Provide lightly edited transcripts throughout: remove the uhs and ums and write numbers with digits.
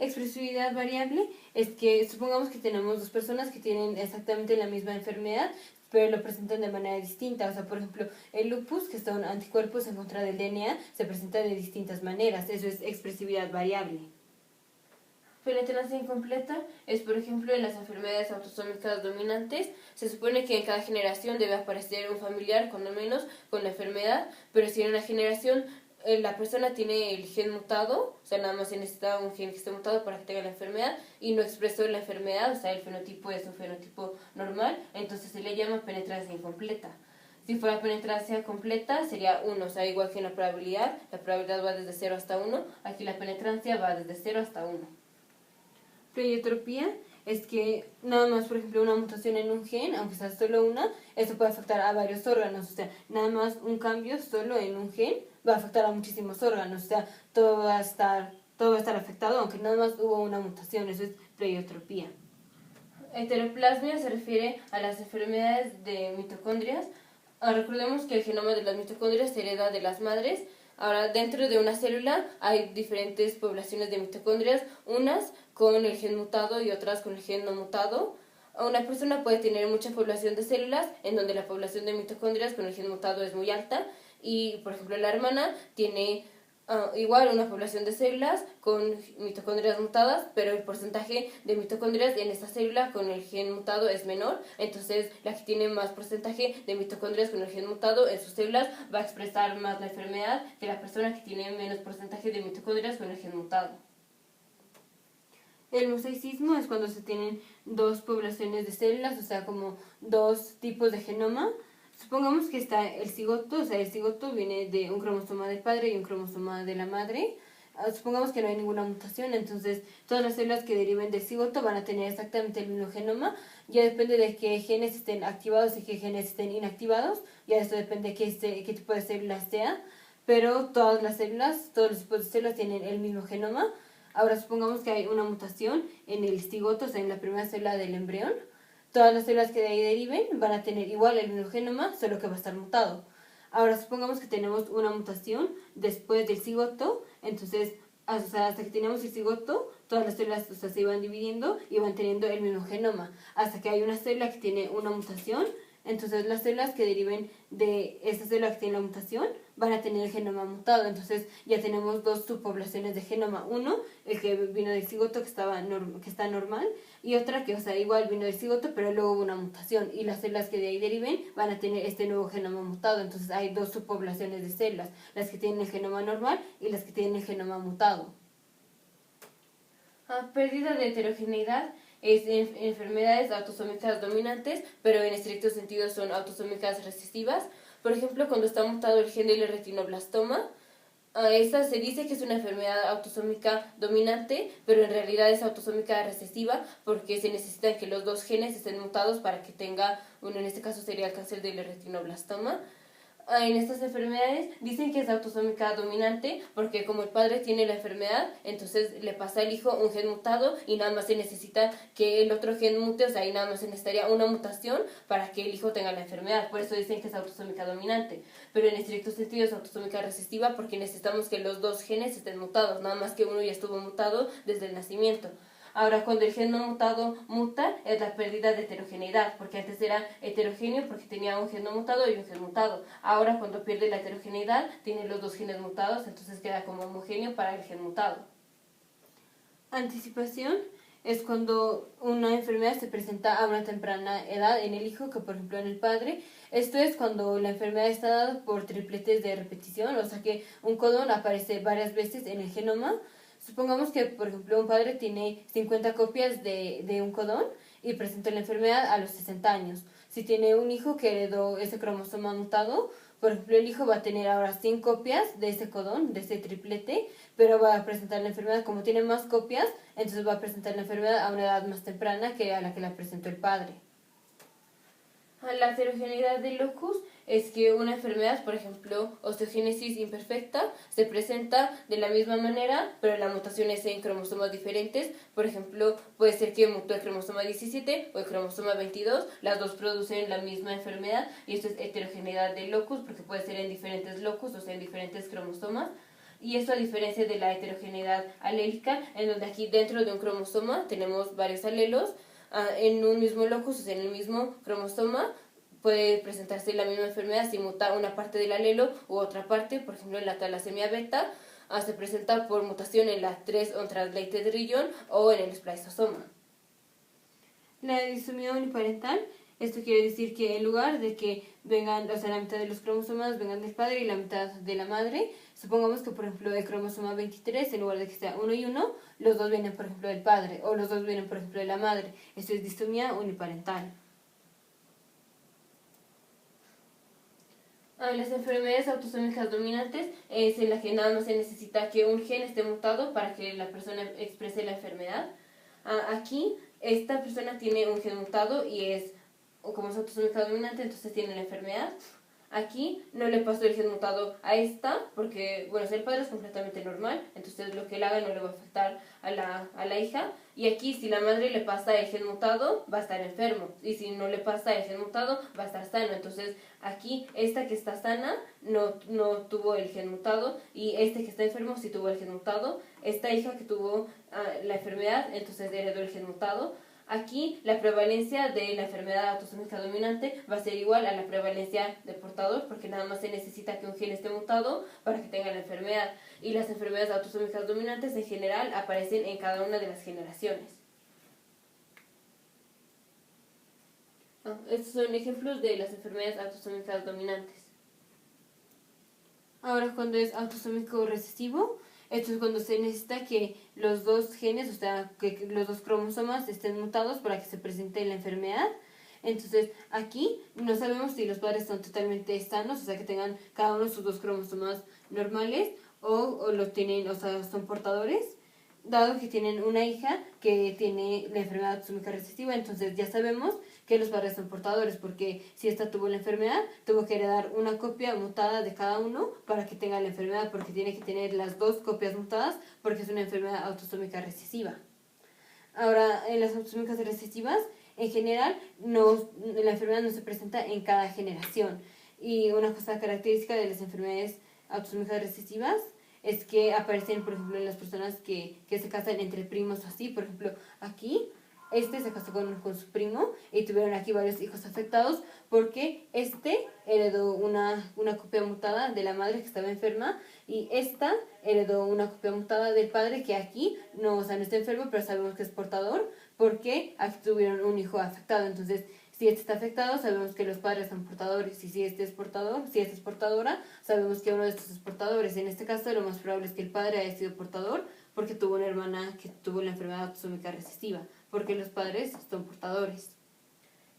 Expresividad variable es que supongamos que tenemos dos personas que tienen exactamente la misma enfermedad, pero lo presentan de manera distinta. O sea, por ejemplo, el lupus, que son anticuerpos en contra del DNA, se presenta de distintas maneras. Eso es expresividad variable. Penetrancia incompleta es, por ejemplo, en las enfermedades autosómicas dominantes. Se supone que en cada generación debe aparecer un familiar, cuando menos, con la enfermedad, pero si en una generación la persona tiene el gen mutado, o sea, nada más se necesita un gen que esté mutado para que tenga la enfermedad, y no expresó la enfermedad, o sea, el fenotipo es un fenotipo normal, entonces se le llama penetrancia incompleta. Si fuera penetrancia completa, sería 1, o sea, igual que en la probabilidad va desde 0 hasta 1, aquí la penetrancia va desde 0 hasta 1. Pleiotropía es que nada más, por ejemplo, una mutación en un gen, aunque sea solo una, eso puede afectar a varios órganos. O sea, nada más un cambio solo en un gen va a afectar a muchísimos órganos. O sea, todo va a estar afectado, aunque nada más hubo una mutación. Eso es pleiotropía. Heteroplasmia se refiere a las enfermedades de mitocondrias. Recordemos que el genoma de las mitocondrias se hereda de las madres. Ahora, dentro de una célula hay diferentes poblaciones de mitocondrias, unas con el gen mutado y otras con el gen no mutado. Una persona puede tener mucha población de células, en donde la población de mitocondrias con el gen mutado es muy alta, y por ejemplo la hermana tiene igual una población de células con mitocondrias mutadas, pero el porcentaje de mitocondrias en esta célula con el gen mutado es menor, entonces la que tiene más porcentaje de mitocondrias con el gen mutado en sus células va a expresar más la enfermedad que la persona que tiene menos porcentaje de mitocondrias con el gen mutado. El mosaicismo es cuando se tienen dos poblaciones de células, o sea, como dos tipos de genoma. Supongamos que está el cigoto, o sea, el cigoto viene de un cromosoma del padre y un cromosoma de la madre. Supongamos que no hay ninguna mutación, entonces todas las células que deriven del cigoto van a tener exactamente el mismo genoma. Ya depende de qué genes estén activados y qué genes estén inactivados. Ya esto depende de qué tipo de células sea. Pero todas las células, todos los tipos de células tienen el mismo genoma. Ahora supongamos que hay una mutación en el cigoto, o sea, en la primera célula del embrión. Todas las células que de ahí deriven van a tener igual el mismo genoma, solo que va a estar mutado. Ahora supongamos que tenemos una mutación después del cigoto, entonces hasta que tenemos el cigoto, todas las células se iban dividiendo y van teniendo el mismo genoma. Hasta que hay una célula que tiene una mutación, entonces las células que deriven de esa célula que tiene la mutación van a tener el genoma mutado. Entonces ya tenemos dos subpoblaciones de genoma. Uno, el que vino del cigoto que está normal, y otra que, o sea, igual vino del cigoto, pero luego hubo una mutación. Y las células que de ahí deriven van a tener este nuevo genoma mutado. Entonces hay dos subpoblaciones de células, las que tienen el genoma normal y las que tienen el genoma mutado. Pérdida de heterogeneidad es enfermedades autosómicas dominantes, pero en estricto sentido son autosómicas recesivas. Por ejemplo, cuando está mutado el gen del retinoblastoma, esta se dice que es una enfermedad autosómica dominante, pero en realidad es autosómica recesiva porque se necesitan que los dos genes estén mutados para que tenga, en este caso sería el cáncer del retinoblastoma. En estas enfermedades dicen que es autosómica dominante porque como el padre tiene la enfermedad, entonces le pasa al hijo un gen mutado y nada más se necesita que el otro gen mute, o sea, ahí nada más se necesitaría una mutación para que el hijo tenga la enfermedad. Por eso dicen que es autosómica dominante. Pero en estricto sentido es autosómica recesiva porque necesitamos que los dos genes estén mutados, nada más que uno ya estuvo mutado desde el nacimiento. Ahora, cuando el gen no mutado muta, es la pérdida de heterogeneidad, porque antes era heterogéneo porque tenía un gen no mutado y un gen mutado. Ahora, cuando pierde la heterogeneidad, tiene los dos genes mutados, entonces queda como homogéneo para el gen mutado. Anticipación es cuando una enfermedad se presenta a una temprana edad en el hijo, que por ejemplo en el padre. Esto es cuando la enfermedad está dada por tripletes de repetición, o sea que un codón aparece varias veces en el genoma. Supongamos que, por ejemplo, un padre tiene 50 copias de un codón y presenta la enfermedad a los 60 años. Si tiene un hijo que heredó ese cromosoma mutado, por ejemplo, el hijo va a tener ahora 100 copias de ese codón, de ese triplete, pero va a presentar la enfermedad, como tiene más copias, entonces va a presentar la enfermedad a una edad más temprana que a la que la presentó el padre. La heterogeneidad del locus es que una enfermedad, por ejemplo, osteogénesis imperfecta, se presenta de la misma manera, pero la mutación es en cromosomas diferentes. Por ejemplo, puede ser que mutó el cromosoma 17 o el cromosoma 22, las dos producen la misma enfermedad, y esto es heterogeneidad del locus, porque puede ser en diferentes locus, o sea, en diferentes cromosomas. Y esto a diferencia de la heterogeneidad alélica, en donde aquí dentro de un cromosoma tenemos varios alelos, en un mismo locus, o sea, en el mismo cromosoma, puede presentarse la misma enfermedad si muta una parte del alelo u otra parte. Por ejemplo, en la talasemia beta se presenta por mutación en la 3 untranslated region o en el spliceosoma. La disomía uniparental, esto quiere decir que en lugar de que vengan, o sea, la mitad de los cromosomas vengan del padre y la mitad de la madre, supongamos que, por ejemplo, el cromosoma 23, en lugar de que sea uno y uno, los dos vienen, por ejemplo, del padre, o los dos vienen, por ejemplo, de la madre. Esto es distomía uniparental. Las enfermedades autosómicas dominantes es en la que nada más se necesita que un gen esté mutado para que la persona exprese la enfermedad. Aquí, esta persona tiene un gen mutado y es, o como es autosómica dominante, entonces tiene la enfermedad. Aquí no le pasó el gen mutado a esta, porque, bueno, si el padre es completamente normal, entonces lo que él haga no le va a afectar a la hija. Y aquí, si la madre le pasa el gen mutado, va a estar enfermo. Y si no le pasa el gen mutado, va a estar sano. Entonces, aquí, esta que está sana no tuvo el gen mutado, y este que está enfermo sí tuvo el gen mutado. Esta hija que tuvo la enfermedad, entonces heredó el gen mutado. Aquí la prevalencia de la enfermedad autosómica dominante va a ser igual a la prevalencia del portador, porque nada más se necesita que un gen esté mutado para que tenga la enfermedad. Y las enfermedades autosómicas dominantes en general aparecen en cada una de las generaciones. Estos son ejemplos de las enfermedades autosómicas dominantes. Ahora, cuando es autosómico recesivo, esto es cuando se necesita que los dos genes, o sea, que los dos cromosomas estén mutados para que se presente la enfermedad. Entonces, aquí no sabemos si los padres son totalmente sanos, o sea, que tengan cada uno sus dos cromosomas normales, o los tienen, o sea, son portadores, dado que tienen una hija que tiene la enfermedad autosómica recesiva. Entonces ya sabemos que los padres son portadores, porque si esta tuvo la enfermedad, tuvo que heredar una copia mutada de cada uno para que tenga la enfermedad, porque tiene que tener las dos copias mutadas, porque es una enfermedad autosómica recesiva. Ahora, en las autosómicas recesivas, en general, la enfermedad no se presenta en cada generación. Y una cosa característica de las enfermedades autosómicas recesivas es que aparecen, por ejemplo, en las personas que se casan entre primos o así. Por ejemplo, aquí, este se casó con su primo y tuvieron aquí varios hijos afectados, porque este heredó una copia mutada de la madre que estaba enferma, y esta heredó una copia mutada del padre que aquí no, o sea, no está enfermo, pero sabemos que es portador, porque aquí tuvieron un hijo afectado. Entonces, si este está afectado, sabemos que los padres son portadores, y si este es portador, si esta es portadora, sabemos que uno de estos es portadores. En este caso, lo más probable es que el padre haya sido portador porque tuvo una hermana que tuvo la enfermedad autosómica recesiva, porque los padres son portadores.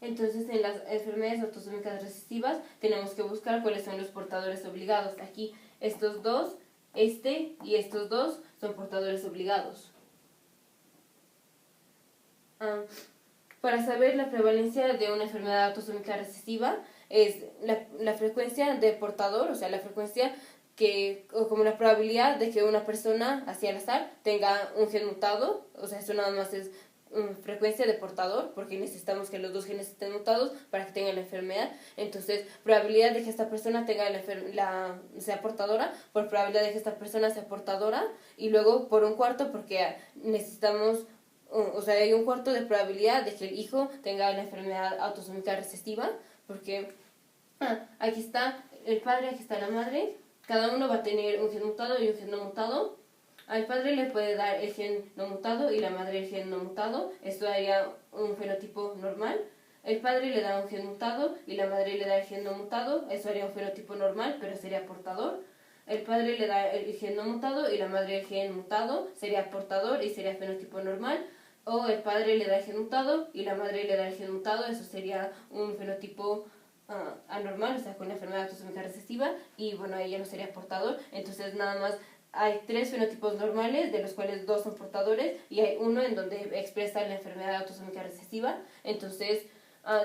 Entonces, en las enfermedades autosómicas recesivas tenemos que buscar cuáles son los portadores obligados. Aquí, estos dos, este y estos dos son portadores obligados. Para saber la prevalencia de una enfermedad autosómica recesiva es la frecuencia de portador, o sea, la frecuencia o como la probabilidad de que una persona, así al azar, tenga un gen mutado. O sea, eso nada más es frecuencia de portador, porque necesitamos que los dos genes estén mutados para que tengan la enfermedad. Entonces, probabilidad de que esta persona tenga sea portadora, por probabilidad de que esta persona sea portadora, y luego por un cuarto, porque necesitamos, o sea, hay un cuarto de probabilidad de que el hijo tenga la enfermedad autosómica recesiva, porque aquí está el padre, aquí está la madre, cada uno va a tener un gen mutado y un gen no mutado. Al padre le puede dar el gen no mutado y la madre el gen no mutado. Esto daría un fenotipo normal. El padre le da un gen mutado y la madre le da el gen no mutado. Eso haría un fenotipo normal, pero sería portador. El padre le da el gen no mutado y la madre el gen mutado. Sería portador y sería fenotipo normal. O el padre le da el gen mutado y la madre le da el gen mutado. Eso sería un fenotipo anormal, o sea, con la enfermedad autosómica recesiva, y bueno, ella no sería portador. Entonces nada más hay 3 fenotipos normales, de los cuales 2 son portadores, y hay uno en donde expresa la enfermedad autosómica recesiva. Entonces,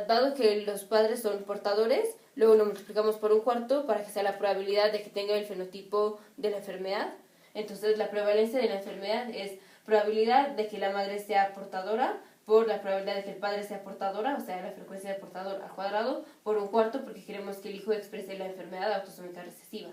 dado que los padres son portadores, luego lo multiplicamos por un cuarto para que sea la probabilidad de que tenga el fenotipo de la enfermedad. Entonces, la prevalencia de la enfermedad es probabilidad de que la madre sea portadora por la probabilidad de que el padre sea portadora, o sea, la frecuencia de portador al cuadrado, por un cuarto, porque queremos que el hijo exprese la enfermedad autosómica recesiva.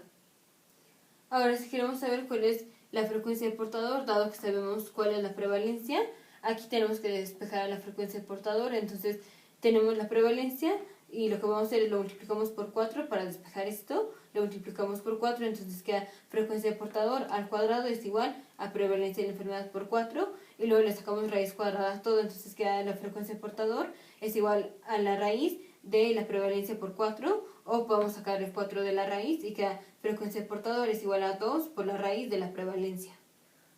Ahora, si queremos saber cuál es la frecuencia del portador, dado que sabemos cuál es la prevalencia, aquí tenemos que despejar la frecuencia del portador. Entonces, tenemos la prevalencia y lo que vamos a hacer es lo multiplicamos por 4 para despejar esto. Lo multiplicamos por 4, entonces queda frecuencia del portador al cuadrado es igual a prevalencia de la enfermedad por 4. Y luego le sacamos raíz cuadrada a todo, entonces queda la frecuencia del portador es igual a la raíz de la prevalencia por 4, o podemos sacar el 4 de la raíz y queda frecuencia del portador es igual a 2 por la raíz de la prevalencia.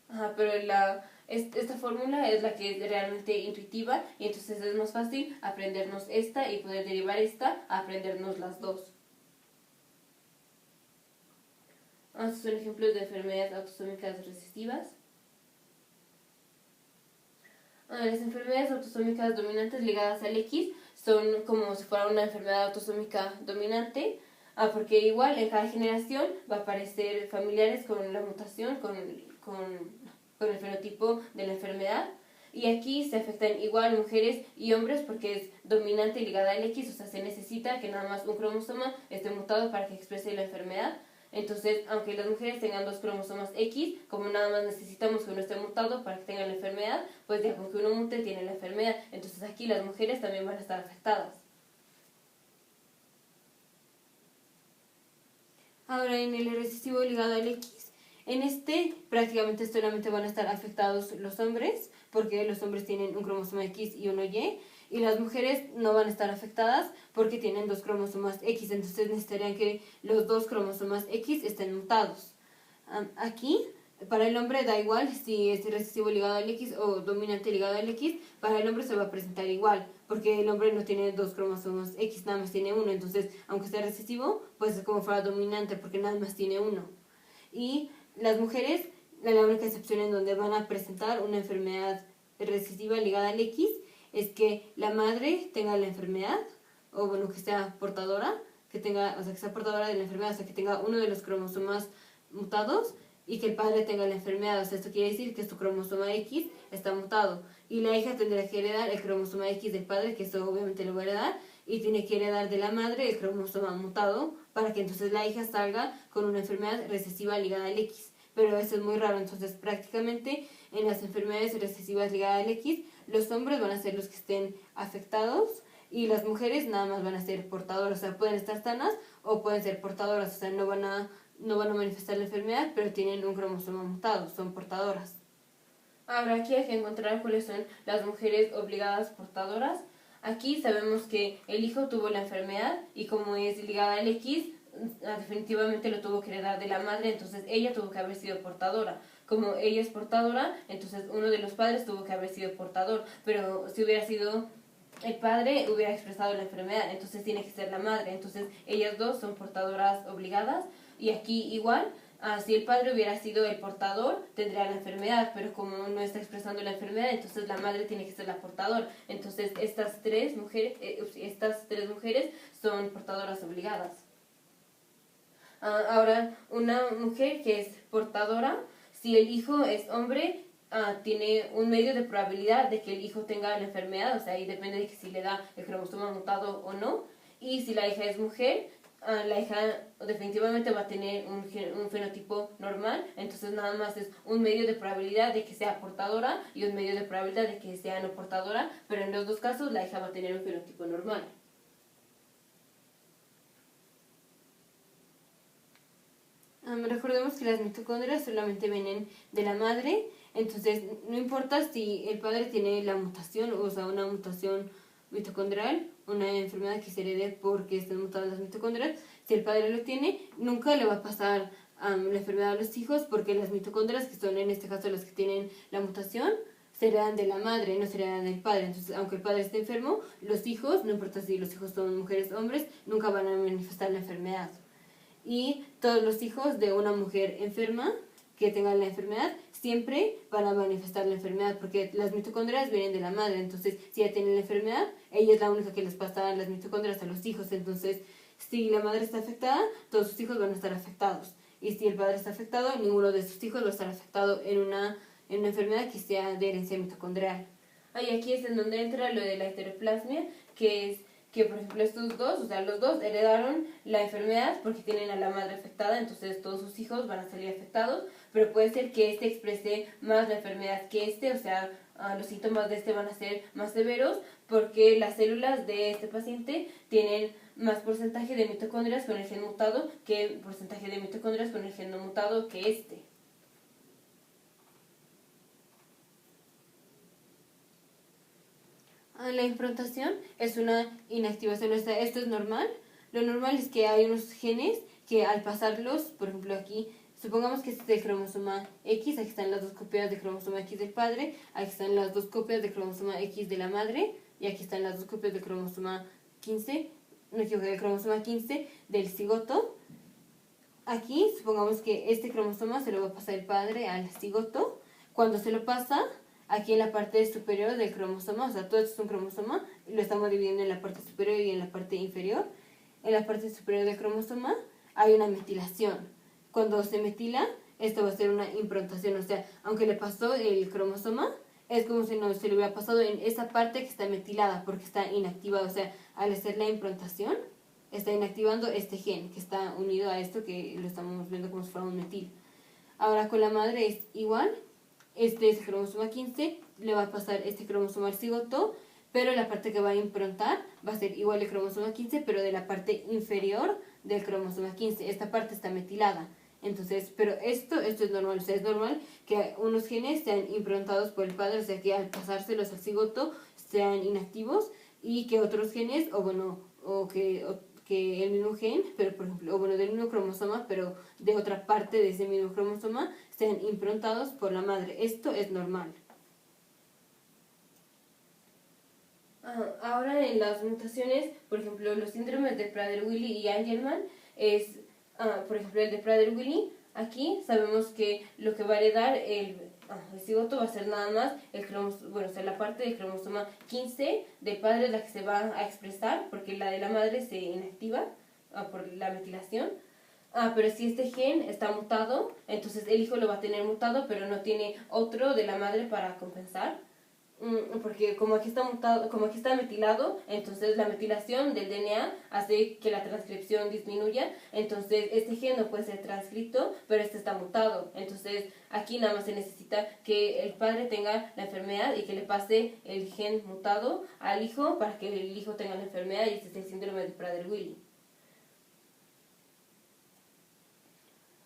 Ajá, pero esta fórmula es la que es realmente intuitiva y entonces es más fácil aprendernos esta y poder derivar esta a aprendernos las dos. Estos son ejemplos de enfermedades autosómicas recesivas. Las enfermedades autosómicas dominantes ligadas al X son como si fuera una enfermedad autosómica dominante, porque igual en cada generación va a aparecer familiares con la mutación, con el fenotipo de la enfermedad. Y aquí se afectan igual mujeres y hombres porque es dominante ligada al X, o sea, se necesita que nada más un cromosoma esté mutado para que exprese la enfermedad. Entonces, aunque las mujeres tengan dos cromosomas X, como nada más necesitamos que uno esté mutado para que tengan la enfermedad, pues ya con que uno mute tiene la enfermedad. Entonces aquí las mujeres también van a estar afectadas. Ahora, en el recesivo ligado al X, en este prácticamente solamente van a estar afectados los hombres, porque los hombres tienen un cromosoma X y uno y las mujeres no van a estar afectadas porque tienen dos cromosomas X, entonces necesitarían que los dos cromosomas X estén mutados. Aquí, para el hombre da igual si es recesivo ligado al X o dominante ligado al X, para el hombre se va a presentar igual, porque el hombre no tiene dos cromosomas X, nada más tiene uno, entonces aunque sea recesivo, pues es como fuera dominante porque nada más tiene uno. Y las mujeres, la única excepción en donde van a presentar una enfermedad recesiva ligada al X es que la madre tenga la enfermedad, o bueno, que sea portadora, que sea portadora de la enfermedad, o sea, que tenga uno de los cromosomas mutados y que el padre tenga la enfermedad. O sea, esto quiere decir que su cromosoma X está mutado y la hija tendrá que heredar el cromosoma X del padre, que eso obviamente lo va a heredar, y tiene que heredar de la madre el cromosoma mutado para que entonces la hija salga con una enfermedad recesiva ligada al X. Pero eso es muy raro, entonces prácticamente en las enfermedades recesivas ligadas al X, los hombres van a ser los que estén afectados y las mujeres nada más van a ser portadoras, o sea, pueden estar sanas o pueden ser portadoras, o sea, no van a manifestar la enfermedad, pero tienen un cromosoma mutado, son portadoras. Ahora aquí hay que encontrar cuáles son las mujeres obligadas portadoras. Aquí sabemos que el hijo tuvo la enfermedad y como es ligada al X, definitivamente lo tuvo que heredar de la madre, entonces ella tuvo que haber sido portadora. Como ella es portadora, entonces uno de los padres tuvo que haber sido portador, pero si hubiera sido el padre hubiera expresado la enfermedad, entonces tiene que ser la madre, entonces ellas dos son portadoras obligadas. Y aquí igual, si el padre hubiera sido el portador, tendría la enfermedad, pero como no está expresando la enfermedad, entonces la madre tiene que ser la portadora. Entonces estas tres mujeres son portadoras obligadas. Ahora, una mujer que es portadora, si el hijo es hombre, tiene un medio de probabilidad de que el hijo tenga la enfermedad, o sea, ahí depende de que si le da el cromosoma mutado o no. Y si la hija es mujer, la hija definitivamente va a tener un fenotipo normal, entonces nada más es un medio de probabilidad de que sea portadora y un medio de probabilidad de que sea no portadora, pero en los dos casos la hija va a tener un fenotipo normal. Recordemos que las mitocondrias solamente vienen de la madre, entonces no importa si el padre tiene la mutación, o sea, una mutación mitocondrial, una enfermedad que se herede porque están mutadas las mitocondrias, si el padre lo tiene, nunca le va a pasar la enfermedad a los hijos porque las mitocondrias, que son en este caso las que tienen la mutación, se heredan de la madre, no se heredan del padre. Entonces, aunque el padre esté enfermo, los hijos, no importa si los hijos son mujeres o hombres, nunca van a manifestar la enfermedad. Y todos los hijos de una mujer enferma que tengan la enfermedad siempre van a manifestar la enfermedad porque las mitocondrias vienen de la madre, entonces si ella tiene la enfermedad, ella es la única que les pasa las mitocondrias a los hijos, entonces si la madre está afectada, todos sus hijos van a estar afectados, y si el padre está afectado, ninguno de sus hijos va a estar afectado en una enfermedad que sea de herencia mitocondrial. Y aquí es en donde entra lo de la heteroplasmia, que que, por ejemplo, estos dos, o sea, los dos heredaron la enfermedad porque tienen a la madre afectada, entonces todos sus hijos van a salir afectados, pero puede ser que este exprese más la enfermedad que este, o sea, los síntomas de este van a ser más severos porque las células de este paciente tienen más porcentaje de mitocondrias con el gen mutado que el porcentaje de mitocondrias con el gen no mutado que este. La improntación es una inactivación, o sea, esto es normal. Lo normal es que hay unos genes que al pasarlos, por ejemplo aquí, supongamos que este es el cromosoma X, aquí están las dos copias de cromosoma X del padre, aquí están las dos copias de cromosoma X de la madre, y aquí están las dos copias de cromosoma 15, no equivoco, del cromosoma 15 del cigoto. Aquí, supongamos que este cromosoma se lo va a pasar el padre al cigoto. Cuando se lo pasa, aquí en la parte superior del cromosoma, o sea, todo esto es un cromosoma, lo estamos dividiendo en la parte superior y en la parte inferior. En la parte superior del cromosoma hay una metilación. Cuando se metila, esto va a ser una improntación, o sea, aunque le pasó el cromosoma, es como si no se le hubiera pasado en esa parte que está metilada, porque está inactivada, o sea, al hacer la improntación, está inactivando este gen que está unido a esto que lo estamos viendo como si fuera un metil. Ahora con la madre es igual, este es el cromosoma 15, le va a pasar este cromosoma al cigoto, pero la parte que va a improntar va a ser igual el cromosoma 15, pero de la parte inferior del cromosoma 15. Esta parte está metilada. Entonces, pero esto es normal, o sea, es normal que unos genes sean improntados por el padre, o sea, que al pasárselos al cigoto sean inactivos y que otros genes, o bueno, que el mismo gen, pero por ejemplo, o bueno, del mismo cromosoma, pero de otra parte de ese mismo cromosoma, sean improntados por la madre. Esto es normal. Ahora en las mutaciones, por ejemplo, los síndromes de Prader-Willi y Angelman es, por ejemplo, el de Prader-Willi, aquí sabemos que lo que va a heredar el cigoto va a ser nada más el cromosoma, bueno, o sea, la parte del cromosoma 15 del padre es la que se va a expresar, porque la de la madre se inactiva por la metilación. Pero si este gen está mutado, entonces el hijo lo va a tener mutado, pero no tiene otro de la madre para compensar. Porque como aquí está mutado, como aquí está metilado, entonces la metilación del DNA hace que la transcripción disminuya, entonces este gen no puede ser transcrito, pero este está mutado. Entonces aquí nada más se necesita que el padre tenga la enfermedad y que le pase el gen mutado al hijo para que el hijo tenga la enfermedad, y este es el síndrome de Prader-Willi.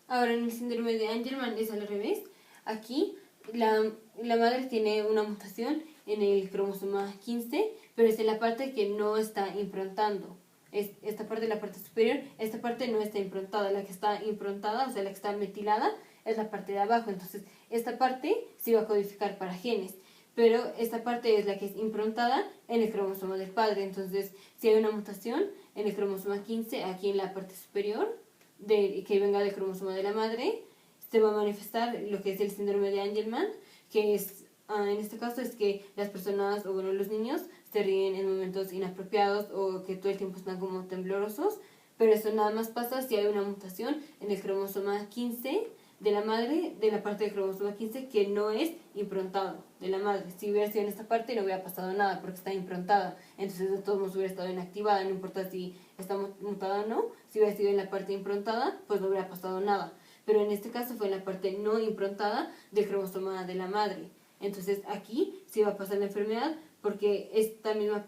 Ahora en el síndrome de Angelman es al revés. Aquí la madre tiene una mutación en el cromosoma 15, pero es en la parte que no está improntando. Es esta parte, la parte superior, esta parte no está improntada. La que está improntada, o sea, la que está metilada, es la parte de abajo. Entonces, esta parte se va a codificar para genes, pero esta parte es la que es improntada en el cromosoma del padre. Entonces, si hay una mutación en el cromosoma 15, aquí en la parte superior, que venga del cromosoma de la madre, se va a manifestar lo que es el síndrome de Angelman, que es, en este caso, es que las personas, o bueno, los niños, se ríen en momentos inapropiados o que todo el tiempo están como temblorosos, pero eso nada más pasa si hay una mutación en el cromosoma 15 de la madre, de la parte del cromosoma 15 que no es improntado de la madre. Si hubiera sido en esta parte no hubiera pasado nada porque está improntada, entonces de todos modos hubiera estado inactivada, no importa si está mutada o no. Si hubiera sido en la parte improntada, pues no hubiera pasado nada, pero en este caso fue en la parte no improntada del cromosoma de la madre. Entonces aquí sí va a pasar la enfermedad porque esta misma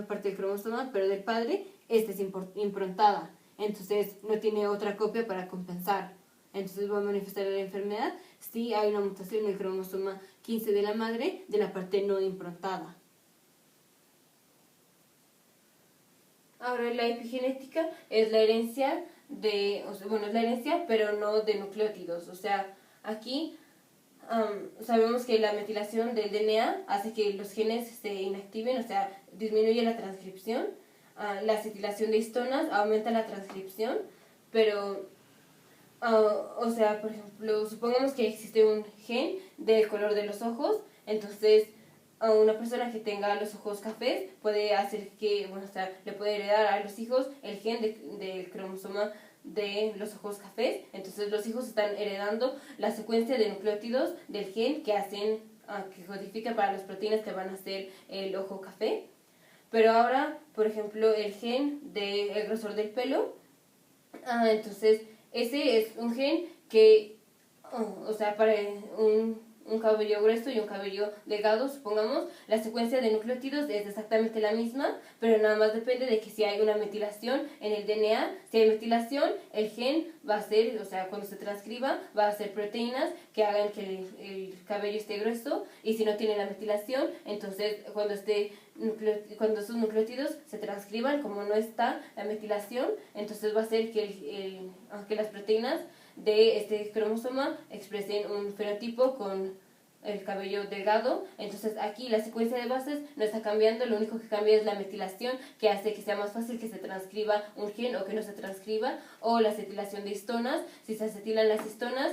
parte del cromosoma, pero del padre, esta es improntada, entonces no tiene otra copia para compensar. Entonces va a manifestar la enfermedad si hay una mutación en el cromosoma 15 de la madre de la parte no improntada. Ahora la epigenética es la herencia es la herencia, pero no de nucleótidos. O sea, aquí sabemos que la metilación del DNA hace que los genes se inactiven, o sea, disminuye la transcripción. La acetilación de histonas aumenta la transcripción, pero o sea, por ejemplo, supongamos que existe un gen del color de los ojos, entonces a una persona que tenga los ojos cafés puede hacer que, bueno, o sea, le puede heredar a los hijos el gen del cromosoma de los ojos cafés, entonces los hijos están heredando la secuencia de nucleótidos del gen que hacen, que codifica para las proteínas que van a hacer el ojo café. Pero ahora, por ejemplo, el gen del grosor del pelo, entonces ese es un gen que, o sea, para un cabello grueso y un cabello delgado, supongamos, la secuencia de nucleótidos es exactamente la misma, pero nada más depende de que si hay una metilación en el DNA. Si hay metilación, el gen va a ser, o sea, cuando se transcriba, va a ser proteínas que hagan que el cabello esté grueso, y si no tiene la metilación, entonces cuando esos nucleótidos se transcriban, como no está la metilación, entonces va a ser que las proteínas de este cromosoma expresen un fenotipo con el cabello delgado. Entonces aquí la secuencia de bases no está cambiando, lo único que cambia es la metilación, que hace que sea más fácil que se transcriba un gen o que no se transcriba, o la acetilación de histonas. Si se acetilan las histonas,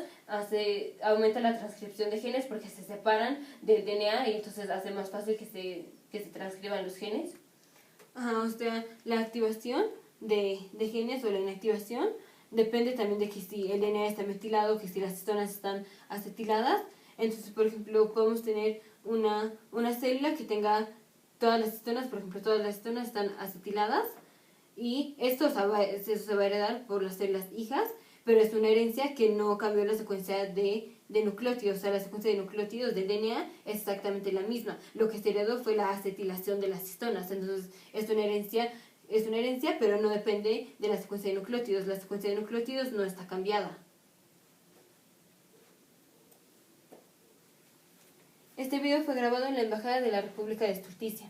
aumenta la transcripción de genes porque se separan del DNA, y entonces hace más fácil que se transcriban los genes. O sea, la activación de genes o la inactivación depende también de que si el DNA está metilado, que si las histonas están acetiladas. Entonces, por ejemplo, podemos tener una célula que tenga todas las histonas, por ejemplo, todas las histonas están acetiladas, y esto se va a heredar por las células hijas, pero es una herencia que no cambió la secuencia de nucleótidos. O sea, la secuencia de nucleótidos del DNA es exactamente la misma. Lo que se heredó fue la acetilación de las histonas. Entonces, es una herencia, pero no depende de la secuencia de nucleótidos. La secuencia de nucleótidos no está cambiada. Este video fue grabado en la Embajada de la República de Turquía.